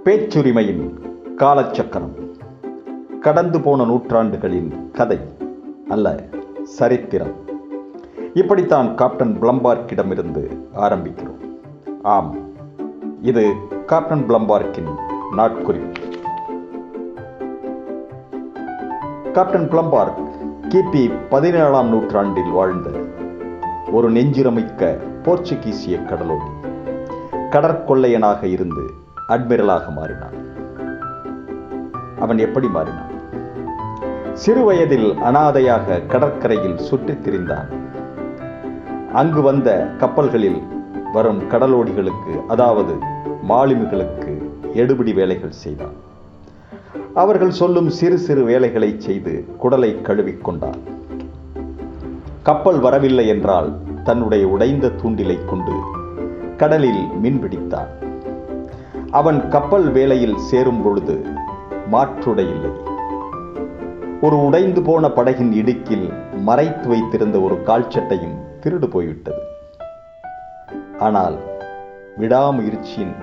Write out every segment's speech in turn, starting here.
பேச்சுரிமையின் காலச்சக்கரம். கடந்து போன நூற்றாண்டுகளின் கதை அல்ல, சரித்திரம். இப்படித்தான் கேப்டன் பிளம்பார்க்கிடமிருந்து ஆரம்பிக்கிறோம். ஆம், இது கேப்டன் பிளம்பார்க்கின் நாட்குறிப்பு. கேப்டன் பிளம்பார்க் கிபி 17ஆம் நூற்றாண்டில் வாழ்ந்த ஒரு நெஞ்சிரமிக்க போர்ச்சுகீசிய கடலோடி. கடற்கொள்ளையனாக இருந்து அட்மிரலாக மாறினான். அவன் எப்படி மாறினான்? சிறு வயதில் அனாதையாக கடற்கரையில் சுற்றித் திரிந்தான். அங்கு வந்த கப்பல்களில் வரும் கடலோடிகளுக்கு, அதாவது மாலுமிகளுக்கு எடுபிடி வேலைகள் செய்தான். அவர்கள் சொல்லும் சிறு சிறு வேலைகளை செய்து குடலை கழுவிக்கொண்டான். கப்பல் வரவில்லை என்றால் தன்னுடைய உடைந்த தூண்டிலை கொண்டு கடலில் மீன் பிடித்தான். அவன் கப்பல் வேலையில் சேரும் பொழுது மாற்றுடை இல்லை. ஒரு உடைந்து போன படகின் இடுக்கில் மறைத்து வைத்திருந்த ஒரு கால்சட்டையும் திருடு போய்விட்டது. ஆனால் விடாமுயற்சியின்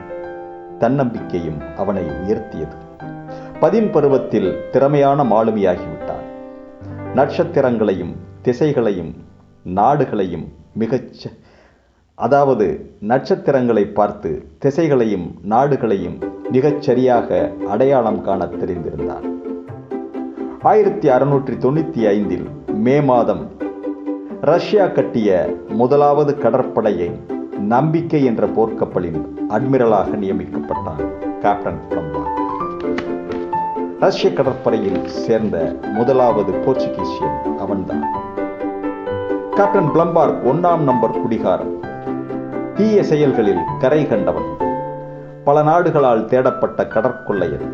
தன்னம்பிக்கையும் அவனை உயர்த்தியது. 10 பருவத்தில் திறமையான மாலுமியாகிவிட்டான். நட்சத்திரங்களையும் திசைகளையும் நாடுகளையும் நட்சத்திரங்களை பார்த்து திசைகளையும் நாடுகளையும் மிகச் சரியாக அடையாளம் காண தெரிந்திருந்தான். 1695 மே மாதம் ரஷ்யா கட்டிய முதலாவது கடற்படையை நம்பிக்கை என்ற போர்க்கப்பலின் அட்மிரலாக நியமிக்கப்பட்டான் கேப்டன் பிளம்பார்க். ரஷ்ய கடற்படையில் சேர்ந்த முதலாவது போர்ச்சுகீசியன் அவன்தான். கேப்டன் பிளம்பார்க் 1ஆம் நம்பர் குடிகாரன். தீய செயல்களில் கரை கண்டவன். பல நாடுகளால் தேடப்பட்ட கடற்கொள்ளையன்.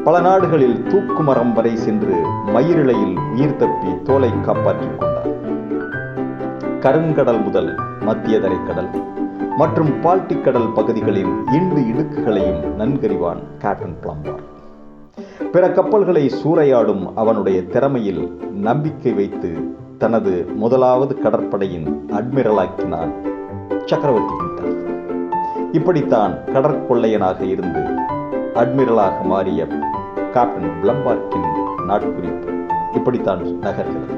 பல நாடுகளில் தூக்கு மரம் வரை சென்று மயிரிழையில் உயிர் தப்பி தோலை காப்பாற்றிக் கொண்டான். கருங்கடல் முதல் மத்திய தரைக்கடல் மற்றும் பால்டிக் கடல் பகுதிகளின் இண்டு இடுக்குகளையும் நன்கறிவான் கேப்டன் பிளம்பார்க். பிற கப்பல்களை சூறையாடும் அவனுடைய திறமையில் நம்பிக்கை வைத்து தனது முதலாவது கடற்படையின் அட்மிரலாக்கினான் சக்கரவர்த்தி பீட்டர். இப்படித்தான் கடற்கொள்ளையனாக இருந்து அட்மிரலாக மாறிய கேப்டன் பிளம்பார்க்கின் நாட்குறிப்பு இப்படித்தான் நகர்கிறது.